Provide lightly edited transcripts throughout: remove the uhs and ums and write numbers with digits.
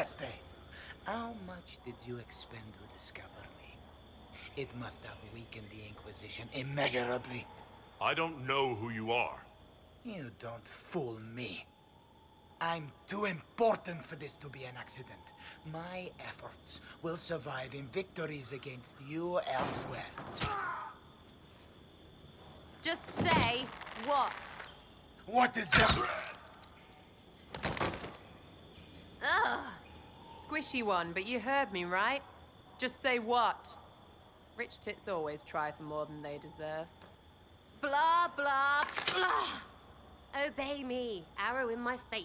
Andraste, how much did you expend to discover me? It must have weakened the Inquisition immeasurably. I don't know who you are. You don't fool me. I'm too important for this to be an accident. My efforts will survive in victories against you elsewhere. Just say what? What is that? Ugh. Squishy one, but you heard me, right? Just say what? Rich tits always try for more than they deserve. Blah, blah, blah. Obey me. Arrow in my face.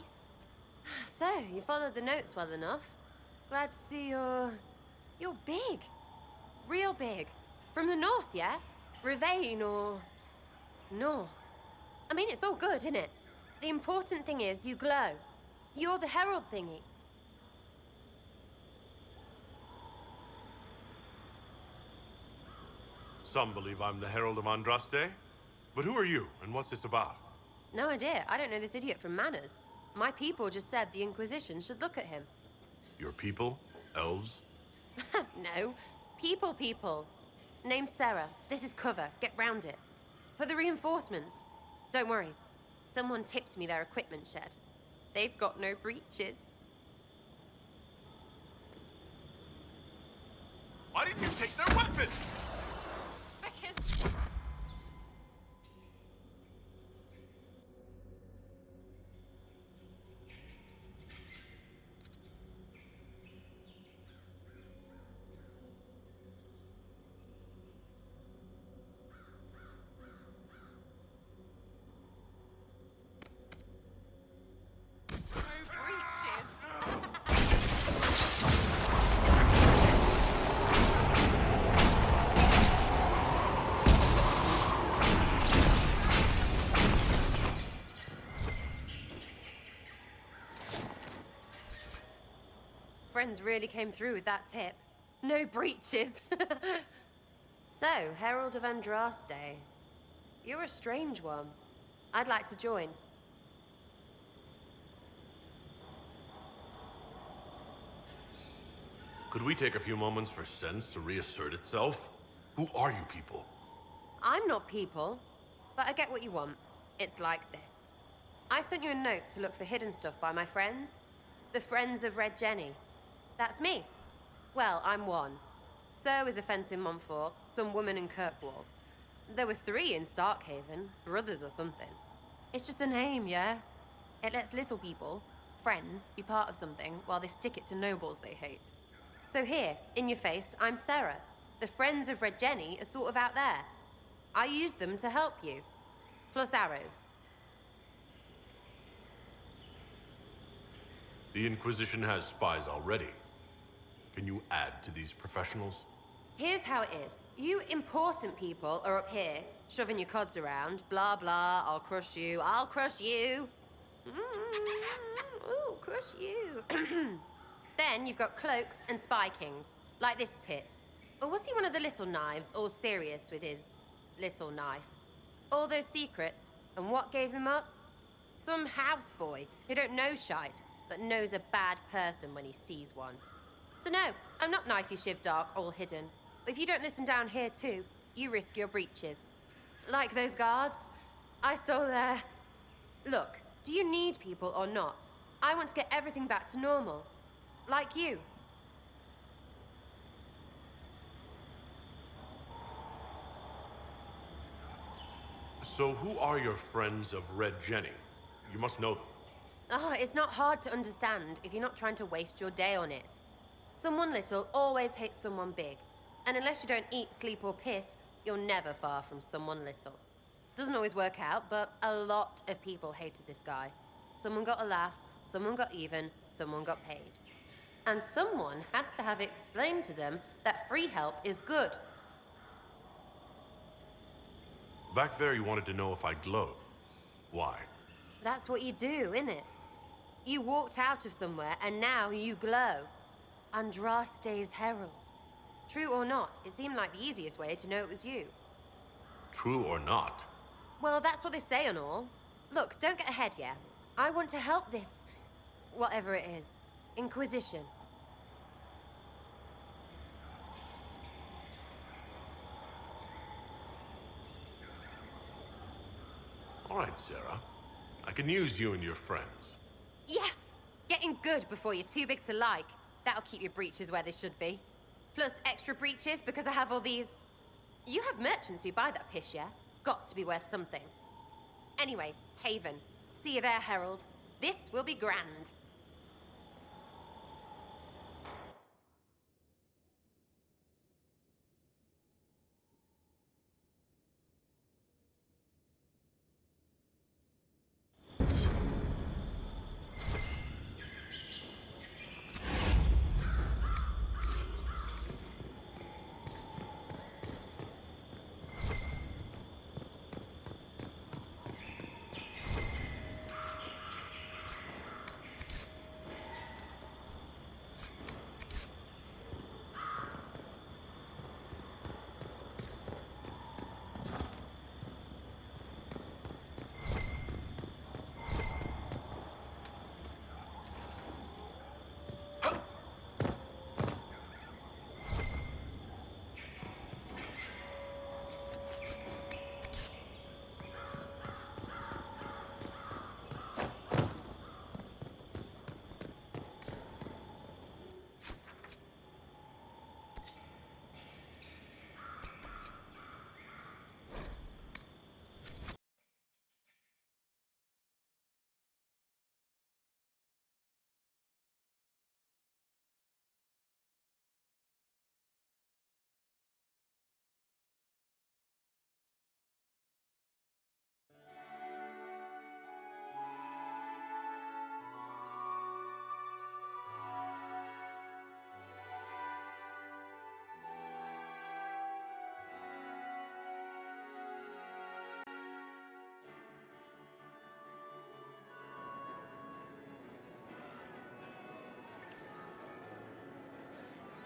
So, you followed the notes well enough. Glad to see you're big. Real big. From the north, yeah? Ravane or... north. I mean, it's all good, isn't it? The important thing is you glow. You're the herald thingy. Some believe I'm the Herald of Andraste. But who are you, and what's this about? No idea. I don't know this idiot from Manners. My people just said the Inquisition should look at him. Your people? Elves? No. People. Name's Sera. This is cover. Get round it. For the reinforcements. Don't worry. Someone tipped me their equipment shed. They've got no breaches. Why didn't you take their weapons? Because... Friends really came through with that tip. No breaches. So, Herald of Andraste. You're a strange one. I'd like to join. Could we take a few moments for sense to reassert itself? Who are you people? I'm not people, but I get what you want. It's like this. I sent you a note to look for hidden stuff by my friends. The Friends of Red Jenny. That's me. Well, I'm one. So is a fence in Montfort, some woman in Kirkwall. There were 3 in Starkhaven, brothers or something. It's just a name, yeah? It lets little people, friends, be part of something while they stick it to nobles they hate. So here, in your face, I'm Sera. The Friends of Red Jenny are sort of out there. I use them to help you. Plus arrows. The Inquisition has spies already. Can you add to these professionals? Here's how it is. You important people are up here, shoving your cods around. Blah, blah, I'll crush you, I'll crush you. Ooh, crush you. Then you've got cloaks and spy kings, like this tit. Or was he one of the little knives, all serious with his little knife? All those secrets, and what gave him up? Some houseboy who don't know shite, but knows a bad person when he sees one. So no, I'm not knifey shiv dark, all hidden. If you don't listen down here too, you risk your breeches. Like those guards, I stole their... Look, do you need people or not? I want to get everything back to normal. Like you. So who are your Friends of Red Jenny? You must know them. Oh, it's not hard to understand if you're not trying to waste your day on it. Someone little always hates someone big. And unless you don't eat, sleep, or piss, you're never far from someone little. Doesn't always work out, but a lot of people hated this guy. Someone got a laugh, someone got even, someone got paid. And someone has to have explained to them that free help is good. Back there you wanted to know if I glow. Why? That's what you do, innit? You walked out of somewhere and now you glow. Andraste's herald. True or not, it seemed like the easiest way to know it was you. True or not? Well, that's what they say and all. Look, don't get ahead, yeah? I want to help this... whatever it is. Inquisition. All right, Sera. I can use you and your friends. Yes! Getting good before you're too big to like. That'll keep your breeches where they should be. Plus extra breeches because I have all these... You have merchants who buy that piss, yeah? Got to be worth something. Anyway, Haven. See you there, Herald. This will be grand.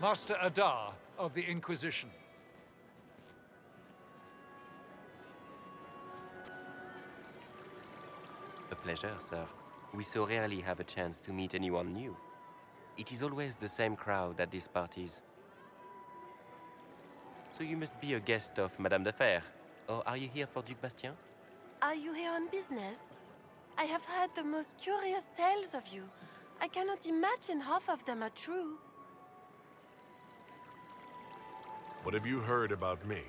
Master Adar of the Inquisition. A pleasure, sir. We so rarely have a chance to meet anyone new. It is always the same crowd at these parties. So you must be a guest of Madame de Fer, or are you here for Duc Bastien? Are you here on business? I have heard the most curious tales of you. I cannot imagine half of them are true. What have you heard about me?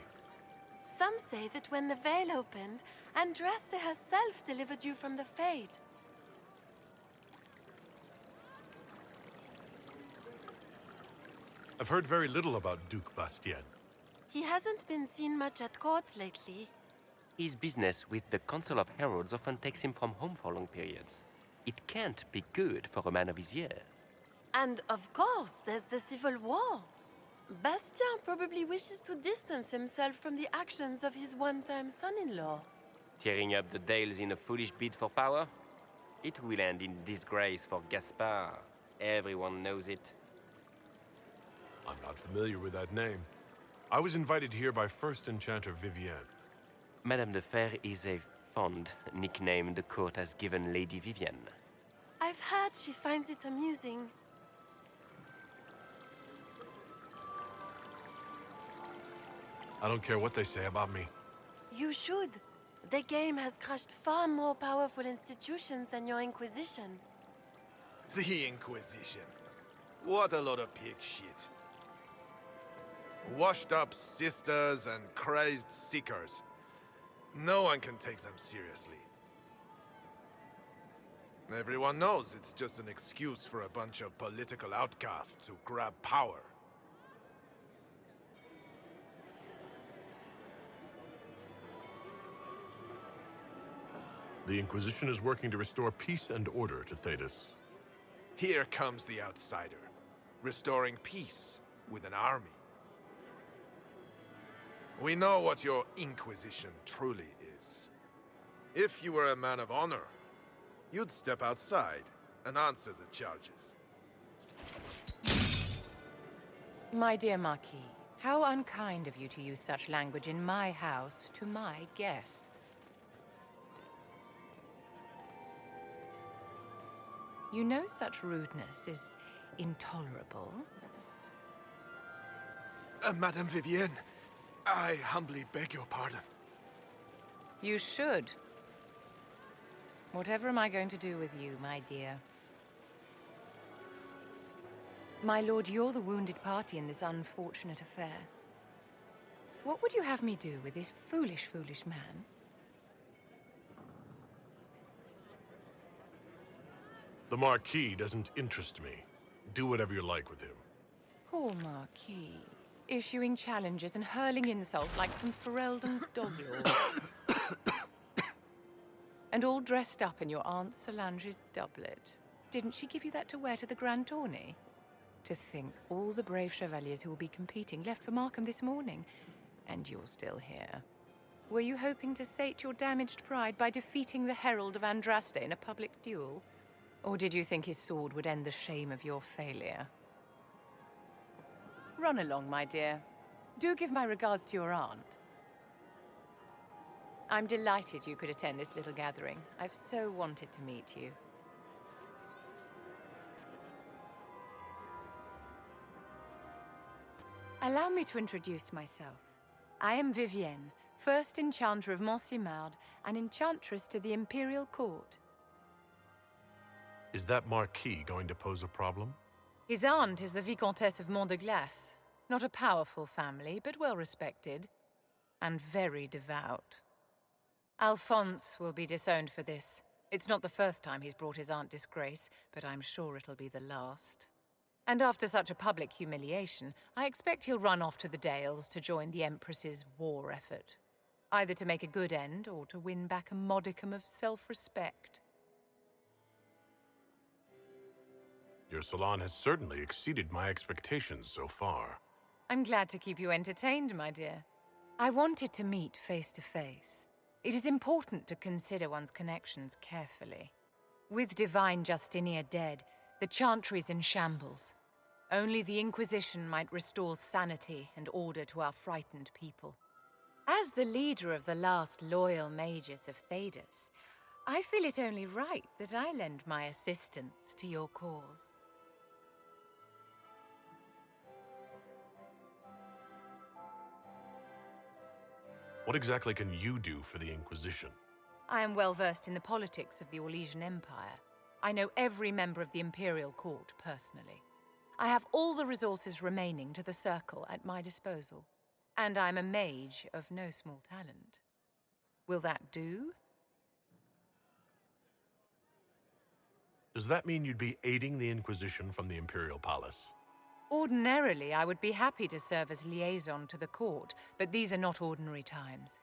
Some say that when the veil opened, Andraste herself delivered you from the Fade. I've heard very little about Duc Bastien. He hasn't been seen much at court lately. His business with the Council of Heralds often takes him from home for long periods. It can't be good for a man of his years. And of course, there's the civil war. Bastien probably wishes to distance himself from the actions of his one-time son-in-law. Tearing up the Dales in a foolish bid for power? It will end in disgrace for Gaspard. Everyone knows it. I'm not familiar with that name. I was invited here by First Enchanter Vivienne. Madame de Fer is a fond nickname the court has given Lady Vivienne. I've heard she finds it amusing. I don't care what they say about me. You should. The game has crushed far more powerful institutions than your Inquisition. The Inquisition. What a lot of pig shit. Washed up sisters and crazed seekers. No one can take them seriously. Everyone knows it's just an excuse for a bunch of political outcasts to grab power. The Inquisition is working to restore peace and order to Thedas. Here comes the outsider, restoring peace with an army. We know what your Inquisition truly is. If you were a man of honor, you'd step outside and answer the charges. My dear Marquis, how unkind of you to use such language in my house to my guests. You know such rudeness is intolerable? Madame Vivienne, I humbly beg your pardon. You should. Whatever am I going to do with you, my dear? My lord, you're the wounded party in this unfortunate affair. What would you have me do with this foolish, foolish man? The Marquis doesn't interest me. Do whatever you like with him. Poor Marquis. Issuing challenges and hurling insults like some Ferelden doglord. And all dressed up in your Aunt Solange's doublet. Didn't she give you that to wear to the Grand Tourney? To think, all the brave chevaliers who will be competing left for Markham this morning, and you're still here. Were you hoping to sate your damaged pride by defeating the Herald of Andraste in a public duel? Or did you think his sword would end the shame of your failure? Run along, my dear. Do give my regards to your aunt. I'm delighted you could attend this little gathering. I've so wanted to meet you. Allow me to introduce myself. I am Vivienne, first Enchanter of Montsimard and Enchantress to the Imperial Court. Is that Marquis going to pose a problem? His aunt is the Vicomtesse of Mont de Glace. Not a powerful family, but well respected. And very devout. Alphonse will be disowned for this. It's not the first time he's brought his aunt disgrace, but I'm sure it'll be the last. And after such a public humiliation, I expect he'll run off to the Dales to join the Empress's war effort. Either to make a good end, or to win back a modicum of self-respect. Your salon has certainly exceeded my expectations so far. I'm glad to keep you entertained, my dear. I wanted to meet face to face. It is important to consider one's connections carefully. With Divine Justinia dead, the Chantry's in shambles. Only the Inquisition might restore sanity and order to our frightened people. As the leader of the last loyal mages of Thedas, I feel it only right that I lend my assistance to your cause. What exactly can you do for the Inquisition? I am well versed in the politics of the Orlesian Empire. I know every member of the Imperial Court personally. I have all the resources remaining to the Circle at my disposal. And I'm a mage of no small talent. Will that do? Does that mean you'd be aiding the Inquisition from the Imperial Palace? Ordinarily, I would be happy to serve as liaison to the court, but these are not ordinary times.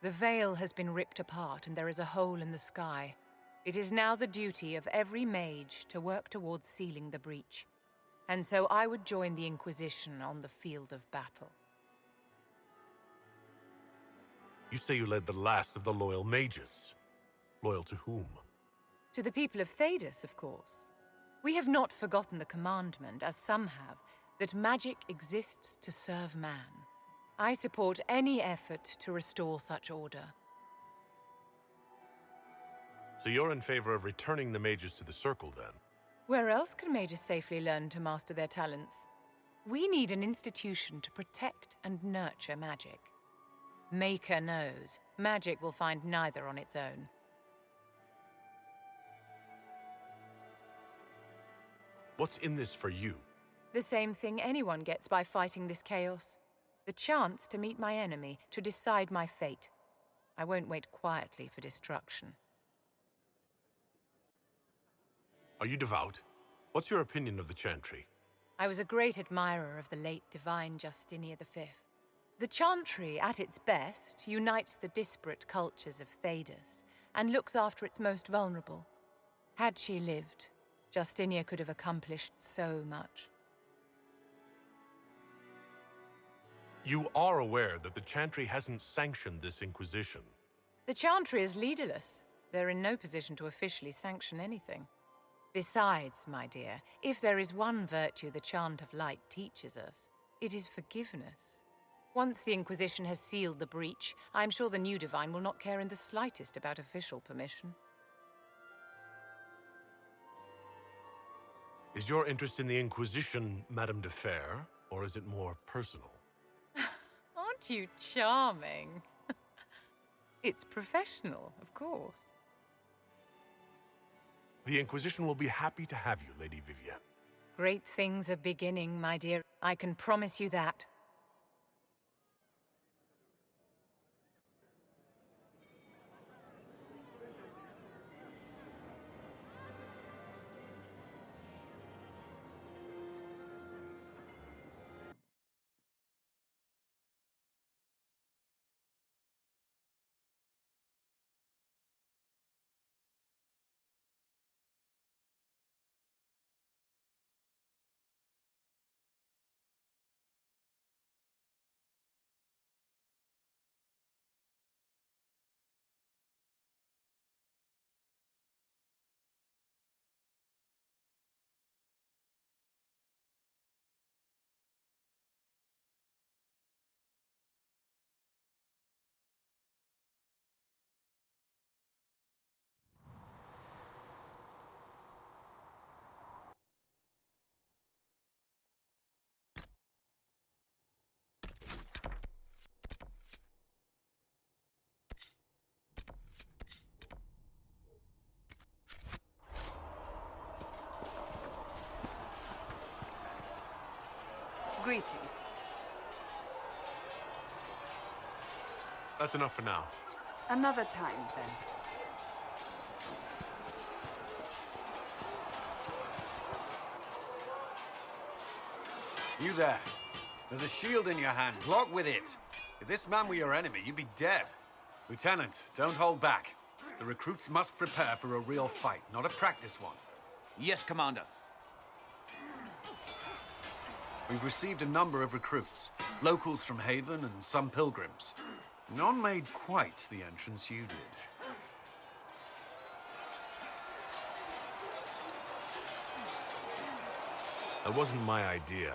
The veil has been ripped apart and there is a hole in the sky. It is now the duty of every mage to work towards sealing the breach. And so I would join the Inquisition on the field of battle. You say you led the last of the loyal mages. Loyal to whom? To the people of Thedas, of course. We have not forgotten the commandment, as some have, that magic exists to serve man. I support any effort to restore such order. So you're in favor of returning the mages to the Circle, then? Where else can mages safely learn to master their talents? We need an institution to protect and nurture magic. Maker knows, magic will find neither on its own. What's in this for you? The same thing anyone gets by fighting this chaos. The chance to meet my enemy, to decide my fate. I won't wait quietly for destruction. Are you devout? What's your opinion of the Chantry? I was a great admirer of the late Divine Justinia V. The Chantry, at its best, unites the disparate cultures of Thedas and looks after its most vulnerable. Had she lived, Justinia could have accomplished so much. You are aware that the Chantry hasn't sanctioned this Inquisition. The Chantry is leaderless. They're in no position to officially sanction anything. Besides, my dear, if there is one virtue the Chant of Light teaches us, it is forgiveness. Once the Inquisition has sealed the breach, I'm sure the new Divine will not care in the slightest about official permission. Is your interest in the Inquisition, Madame de Fer, or is it more personal? Aren't you charming? It's professional, of course. The Inquisition will be happy to have you, Lady Vivienne. Great things are beginning, my dear. I can promise you that. Greetings. That's enough for now. Another time, then. You there. There's a shield in your hand. Block with it. If this man were your enemy, you'd be dead. Lieutenant, don't hold back. The recruits must prepare for a real fight, not a practice one. Yes, Commander. We've received a number of recruits. Locals from Haven and some pilgrims. None made quite the entrance you did. That wasn't my idea.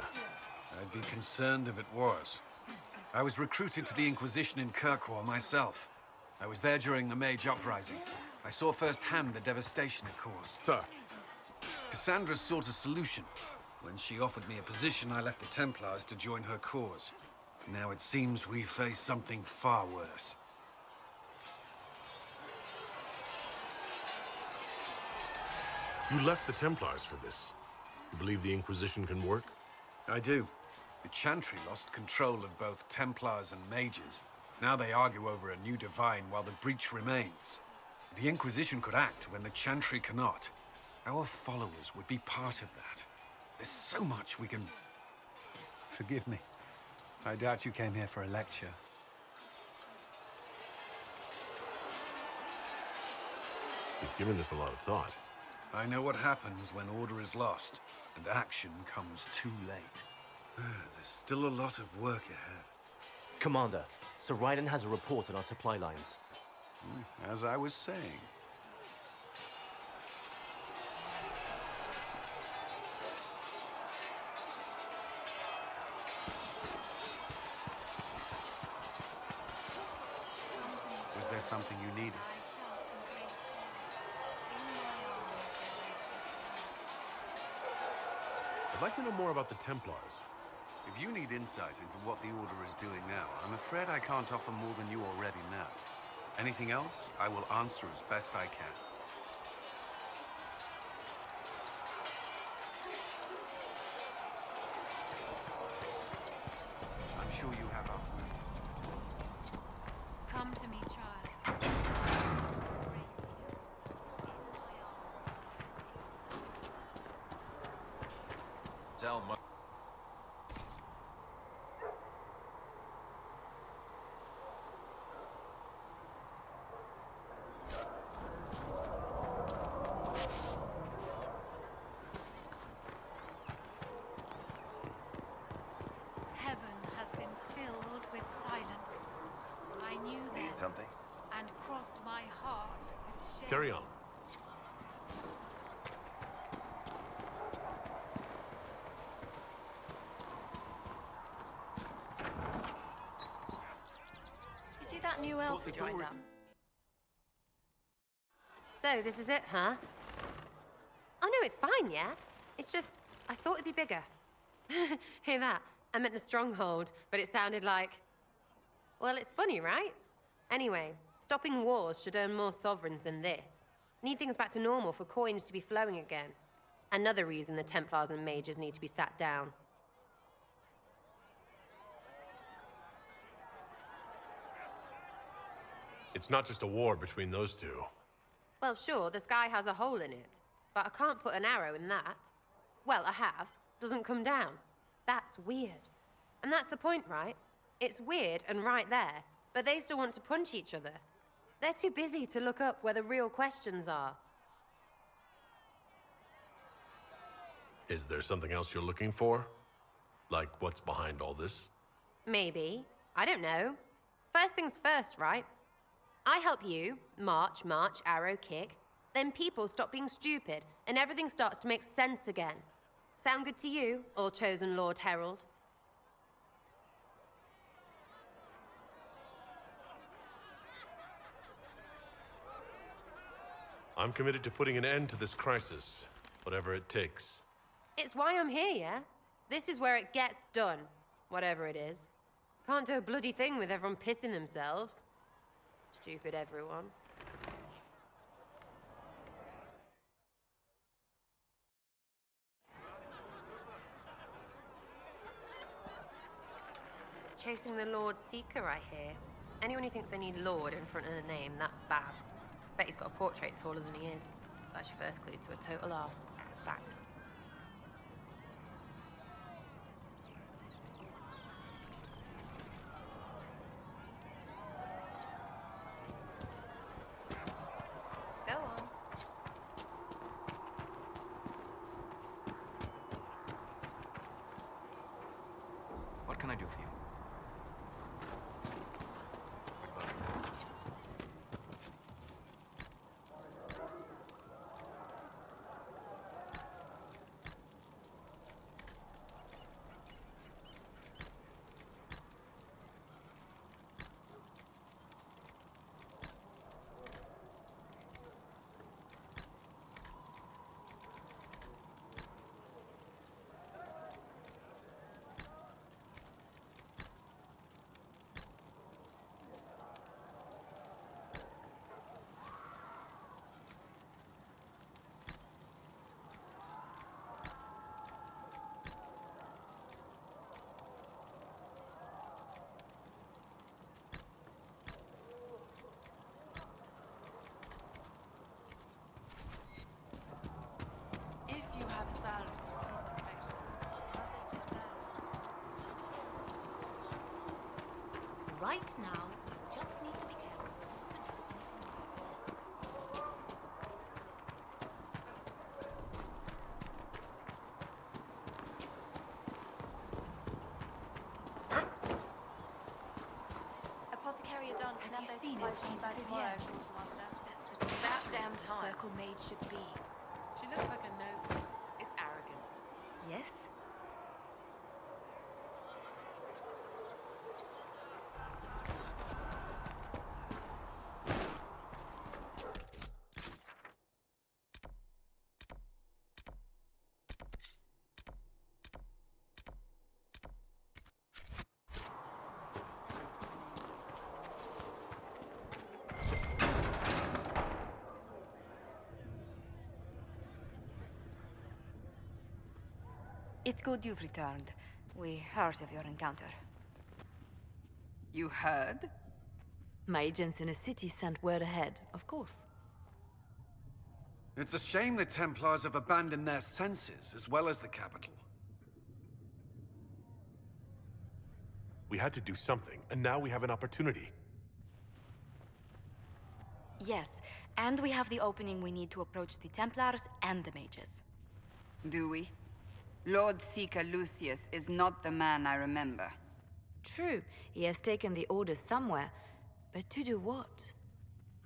I'd be concerned if it was. I was recruited to the Inquisition in Kirkwall myself. I was there during the Mage uprising. I saw firsthand the devastation it caused. Sir. Cassandra sought a solution. When she offered me a position, I left the Templars to join her cause. Now it seems we face something far worse. You left the Templars for this. You believe the Inquisition can work? I do. The Chantry lost control of both Templars and Mages. Now they argue over a new divine while the breach remains. The Inquisition could act when the Chantry cannot. Our followers would be part of that. There's so much we can... Forgive me. I doubt you came here for a lecture. You've given this a lot of thought. I know what happens when order is lost, and action comes too late. There's still a lot of work ahead. Commander, Sir Raiden has a report on our supply lines. As I was saying. Was there something you needed? I'd like to know more about the Templars. If you need insight into what the Order is doing now, I'm afraid I can't offer more than you already know. Anything else, I will answer as best I can. I'm sure you have other matters to attend to. Come to me, child. Tell me. Heaven has been filled with silence. I knew that. Need something? And crossed my heart with shame. Carry on. You see that new elf who joined up? So, this is it, huh? Oh no, it's fine, yeah? It's just, I thought it'd be bigger. Hear that? I meant the stronghold, but it sounded like... Well, it's funny, right? Anyway, stopping wars should earn more sovereigns than this. Need things back to normal for coins to be flowing again. Another reason the Templars and Mages need to be sat down. It's not just a war between those two. Well, sure, the sky has a hole in it, but I can't put an arrow in that. Well, I have. Doesn't come down. That's weird. And that's the point, right? It's weird and right there, but they still want to punch each other. They're too busy to look up where the real questions are. Is there something else you're looking for? Like what's behind all this? Maybe. I don't know. First things first, right? I help you, march, arrow, kick. Then people stop being stupid, and everything starts to make sense again. Sound good to you, all-chosen Lord Herald? I'm committed to putting an end to this crisis, whatever it takes. It's why I'm here, yeah? This is where it gets done, whatever it is. Can't do a bloody thing with everyone pissing themselves. Stupid everyone. Chasing the Lord Seeker, I hear. Anyone who thinks they need Lord in front of the name, that's bad. Bet he's got a portrait taller than he is. That's your first clue to a total arse. Fact. Go on. What can I do for you? Right now, we just need to be careful. Apothecary Adon, have you seen it? By tomorrow, Quartermaster. That damn time. Circle Mage should be. She looks like a noble. It's arrogant. Yes? It's good you've returned. We heard of your encounter. You heard? My agents in the city sent word ahead, of course. It's a shame the Templars have abandoned their senses, as well as the capital. We had to do something, and now we have an opportunity. Yes, and we have the opening we need to approach the Templars and the Mages. Do we? Lord Seeker Lucius is not the man I remember. True, he has taken the orders somewhere, but to do what?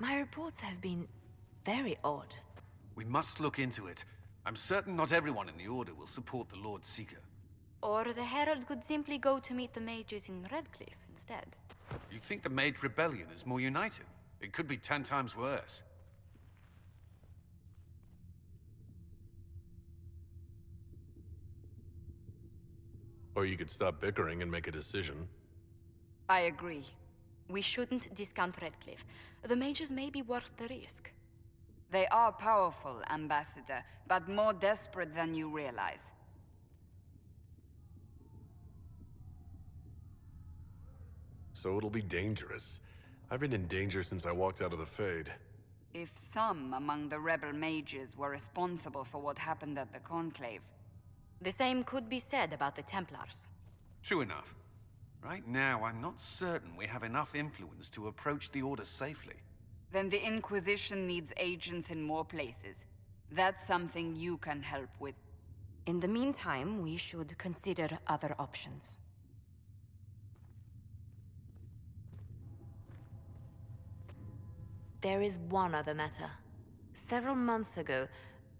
My reports have been very odd. We must look into it. I'm certain not everyone in the Order will support the Lord Seeker. Or the Herald could simply go to meet the Mages in Redcliffe instead. You think the Mage Rebellion is more united? It could be 10 times worse. Or you could stop bickering and make a decision. I agree. We shouldn't discount Redcliffe. The mages may be worth the risk. They are powerful, Ambassador, but more desperate than you realize. So it'll be dangerous. I've been in danger since I walked out of the Fade. If some among the rebel mages were responsible for what happened at the Conclave... The same could be said about the Templars. True enough. Right now, I'm not certain we have enough influence to approach the Order safely. Then the Inquisition needs agents in more places. That's something you can help with. In the meantime, we should consider other options. There is one other matter. Several months ago,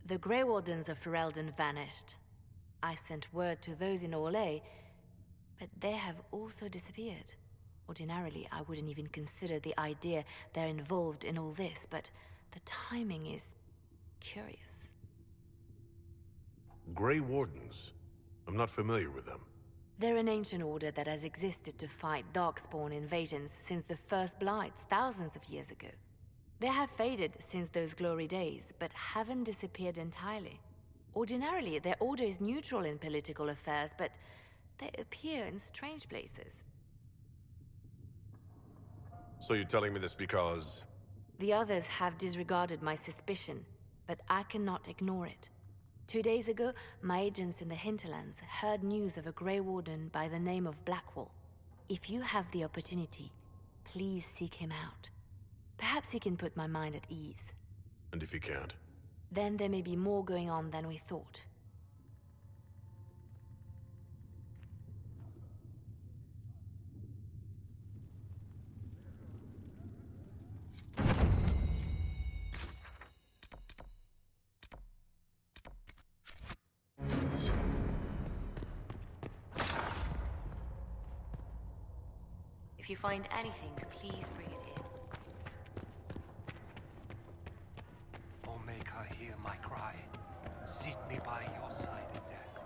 the Grey Wardens of Ferelden vanished. I sent word to those in Orlais, but they have also disappeared. Ordinarily, I wouldn't even consider the idea they're involved in all this, but the timing is curious. Grey Wardens? I'm not familiar with them. They're an ancient order that has existed to fight Darkspawn invasions since the First Blights thousands of years ago. They have faded since those glory days, but haven't disappeared entirely. Ordinarily, their order is neutral in political affairs, but they appear in strange places. So you're telling me this because... The others have disregarded my suspicion, but I cannot ignore it. 2 days ago, my agents in the hinterlands heard news of a Grey Warden by the name of Blackwall. If you have the opportunity, please seek him out. Perhaps he can put my mind at ease. And if he can't? Then there may be more going on than we thought. If you find anything, please bring it here. O Maker, hear my cry. Seat me by your side in death.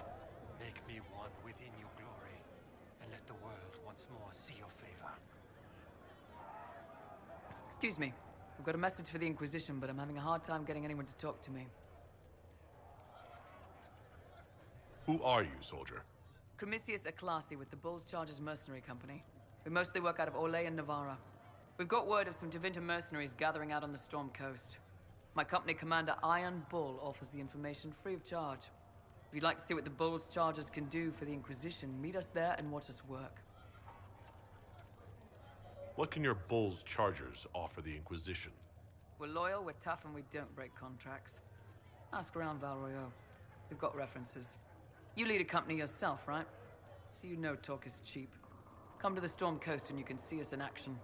Make me one within your glory, and let the world once more see your favor. Excuse me. I've got a message for the Inquisition, but I'm having a hard time getting anyone to talk to me. Who are you, soldier? Cremisius Aclasi with the Bulls Chargers Mercenary Company. We mostly work out of Orlais and Navarra. We've got word of some Tevinter mercenaries gathering out on the Storm Coast. My company commander, Iron Bull, offers the information free of charge. If you'd like to see what the Bulls Chargers can do for the Inquisition, meet us there and watch us work. What can your Bulls Chargers offer the Inquisition? We're loyal, we're tough, and we don't break contracts. Ask around Val Royeaux. We've got references. You lead a company yourself, right? So you know talk is cheap. Come to the Storm Coast and you can see us in action.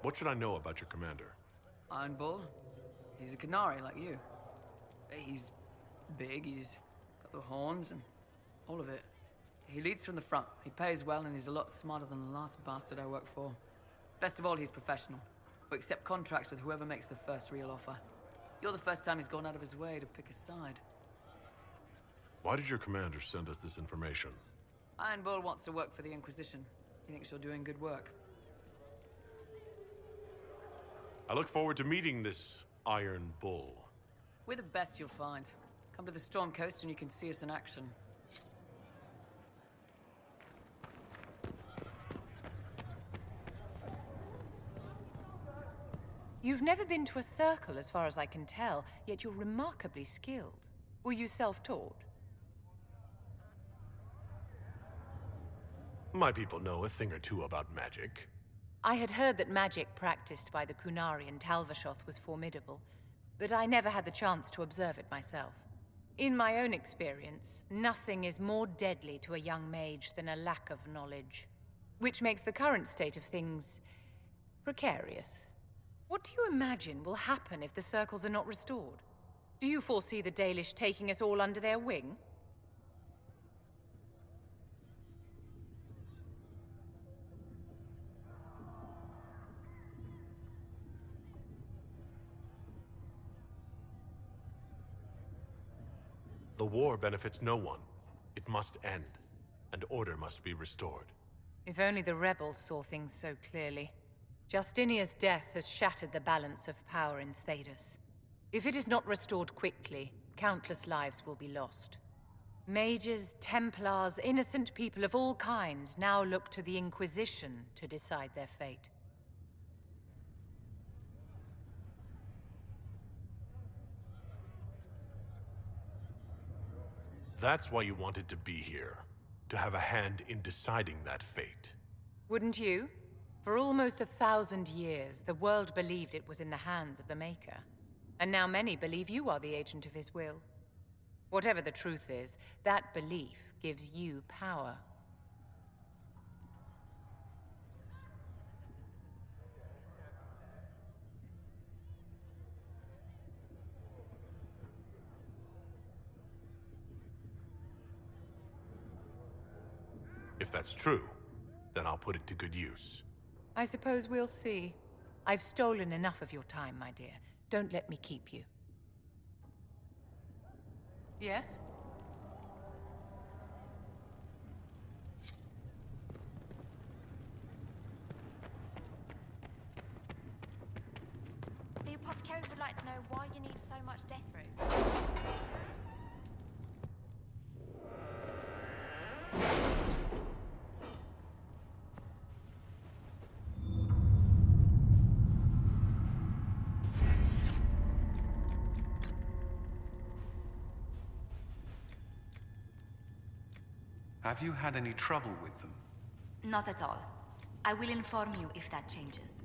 What should I know about your commander? Iron Bull? He's a Qunari like you. He's big, he's got the horns and all of it. He leads from the front. He pays well and he's a lot smarter than the last bastard I worked for. Best of all, he's professional. We accept contracts with whoever makes the first real offer. You're the first time he's gone out of his way to pick a side. Why did your commander send us this information? Iron Bull wants to work for the Inquisition. He thinks you're doing good work. I look forward to meeting this Iron Bull. We're the best you'll find. Come to the Storm Coast and you can see us in action. You've never been to a circle, as far as I can tell, yet you're remarkably skilled. Were you self-taught? My people know a thing or two about magic. I had heard that magic practiced by the Qunari in Talvashoth was formidable, but I never had the chance to observe it myself. In my own experience, nothing is more deadly to a young mage than a lack of knowledge, which makes the current state of things precarious. What do you imagine will happen if the circles are not restored? Do you foresee the Dalish taking us all under their wing? The war benefits no one. It It must end, and order must be restored. If only the rebels saw things so clearly. Justinia's death has shattered the balance of power in Thedas. If it is not restored quickly, countless lives will be lost. Mages, Templars, innocent people of all kinds now look to the Inquisition to decide their fate. That's why you wanted to be here. To have a hand in deciding that fate. Wouldn't you? For almost 1,000 years, the world believed it was in the hands of the Maker. And now many believe you are the agent of his will. Whatever the truth is, that belief gives you power. If that's true, then I'll put it to good use. I suppose we'll see. I've stolen enough of your time, my dear. Don't let me keep you. Yes? The apothecary would like to know why you need so much death root. Have you had any trouble with them? Not at all. I will inform you if that changes.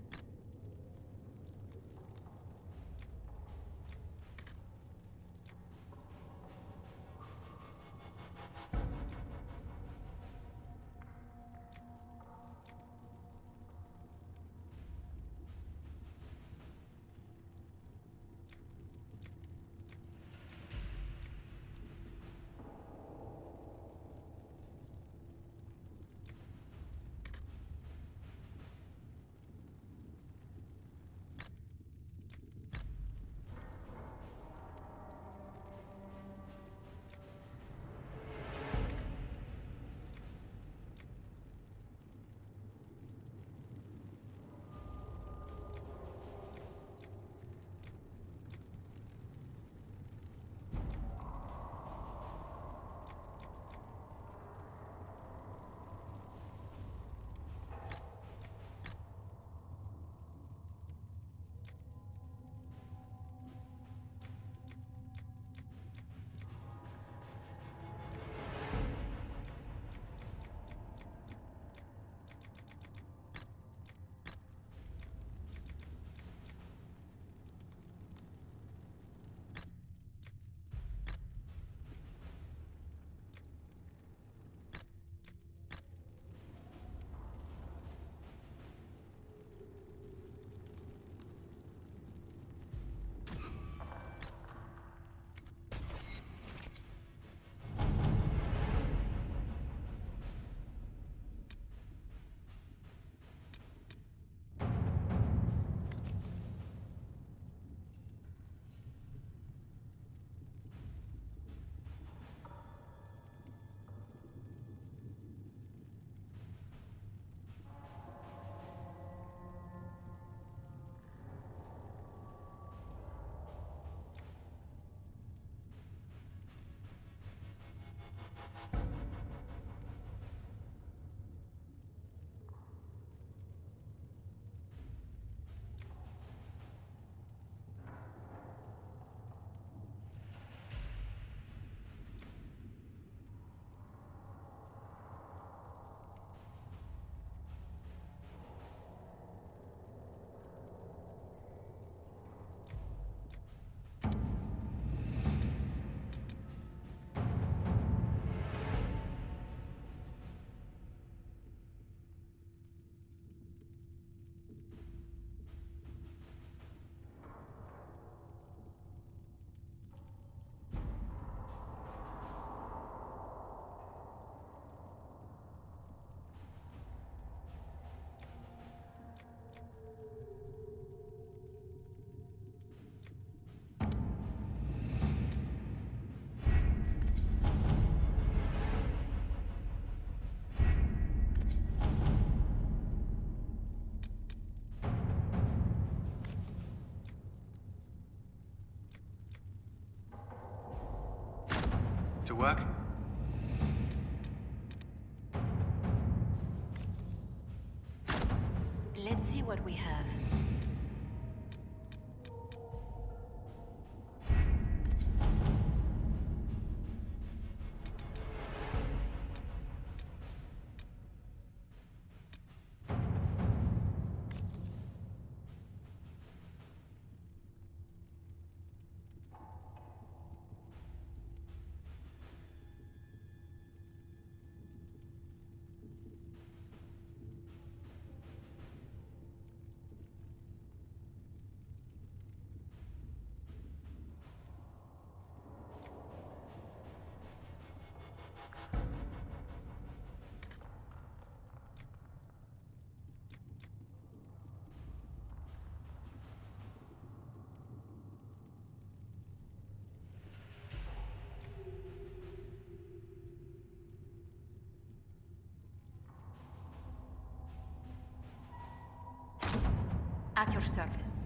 work? Let's see what we have. At your service.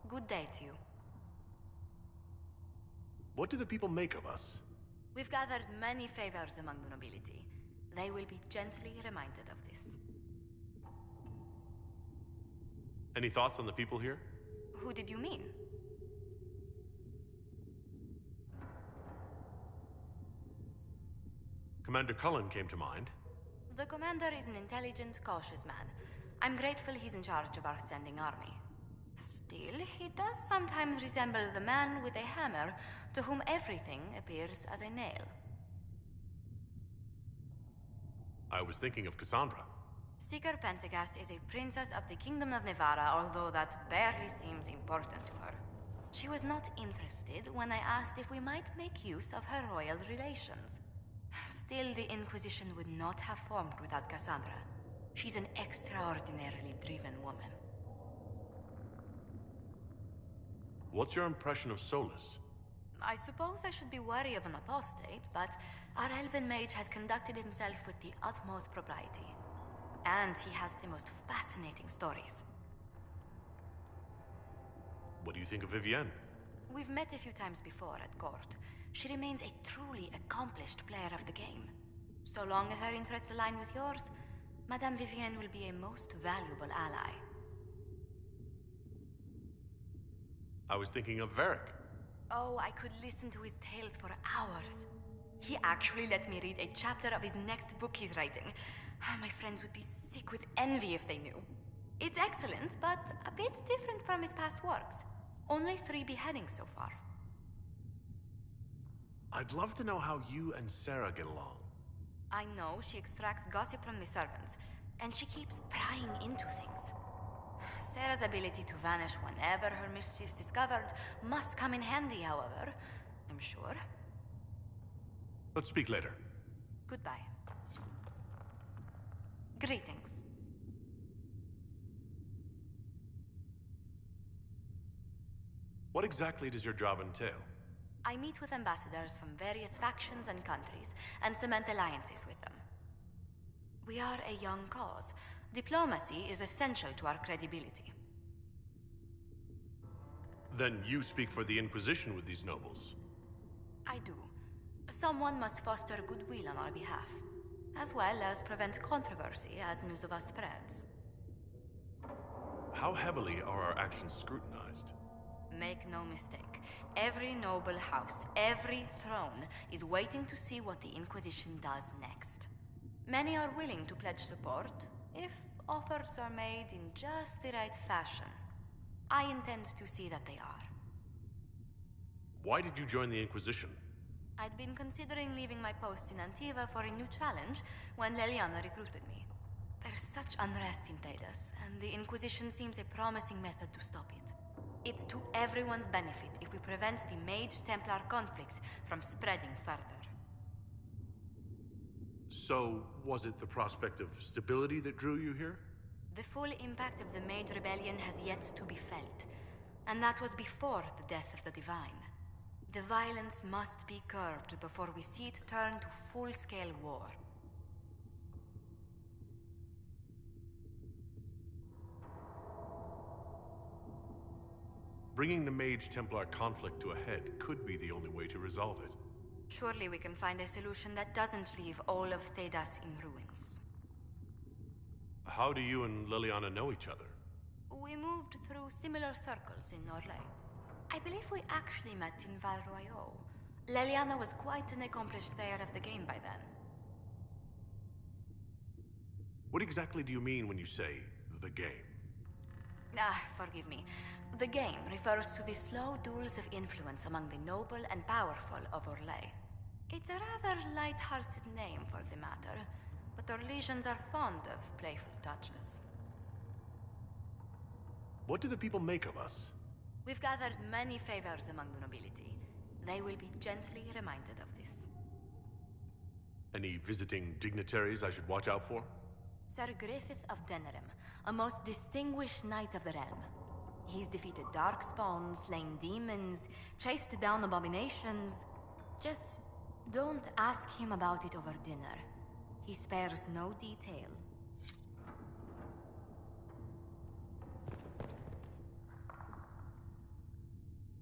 Good day to you. What do the people make of us? We've gathered many favors among the nobility. They will be gently reminded of this. Any thoughts on the people here? Who did you mean? Commander Cullen came to mind. The commander is an intelligent, cautious man. I'm grateful he's in charge of our standing army. Still, he does sometimes resemble the man with a hammer to whom everything appears as a nail. I was thinking of Cassandra. Seeker Pentagast is a princess of the Kingdom of Nevarra, although that barely seems important to her. She was not interested when I asked if we might make use of her royal relations. Still, the Inquisition would not have formed without Cassandra. She's an extraordinarily driven woman. What's your impression of Solus? I suppose I should be wary of an apostate, but our elven mage has conducted himself with the utmost propriety. And he has the most fascinating stories. What do you think of Vivienne? We've met a few times before at court. She remains a truly accomplished player of the game. So long as her interests align with yours, Madame Vivienne will be a most valuable ally. I was thinking of Varric. Oh, I could listen to his tales for hours. He actually let me read a chapter of his next book he's writing. My friends would be sick with envy if they knew. It's excellent, but a bit different from his past works. Only 3 beheadings so far. I'd love to know how you and Sera get along. I know she extracts gossip from the servants, and she keeps prying into things. Sera's ability to vanish whenever her mischief's discovered must come in handy, however, I'm sure. Let's speak later. Goodbye. Greetings. What exactly does your job entail? I meet with ambassadors from various factions and countries, and cement alliances with them. We are a young cause. Diplomacy is essential to our credibility. Then you speak for the Inquisition with these nobles. I do. Someone must foster goodwill on our behalf, as well as prevent controversy as news of us spreads. How heavily are our actions scrutinized? Make no mistake. Every noble house, every throne, is waiting to see what the Inquisition does next. Many are willing to pledge support, if offers are made in just the right fashion. I intend to see that they are. Why did you join the Inquisition? I'd been considering leaving my post in Antiva for a new challenge when Leliana recruited me. There's such unrest in Thedas, and the Inquisition seems a promising method to stop it. It's to everyone's benefit if we prevent the Mage-Templar conflict from spreading further. So, was it the prospect of stability that drew you here? The full impact of the Mage Rebellion has yet to be felt, and that was before the death of the Divine. The violence must be curbed before we see it turn to full-scale war. Bringing the Mage-Templar conflict to a head could be the only way to resolve it. Surely we can find a solution that doesn't leave all of Thedas in ruins. How do you and Liliana know each other? We moved through similar circles in Orlais. I believe we actually met in Val Royeaux. Liliana was quite an accomplished player of the game by then. What exactly do you mean when you say, the game? Forgive me. The game refers to the slow duels of influence among the noble and powerful of Orlais. It's a rather light-hearted name for the matter, but Orlesians are fond of playful touches. What do the people make of us? We've gathered many favors among the nobility. They will be gently reminded of this. Any visiting dignitaries I should watch out for? Sir Griffith of Denerim, a most distinguished knight of the realm. He's defeated darkspawn, slain demons, chased down abominations. Just don't ask him about it over dinner. He spares no detail.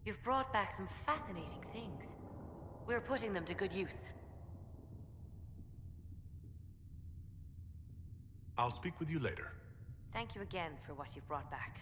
You've brought back some fascinating things. We're putting them to good use. I'll speak with you later. Thank you again for what you've brought back.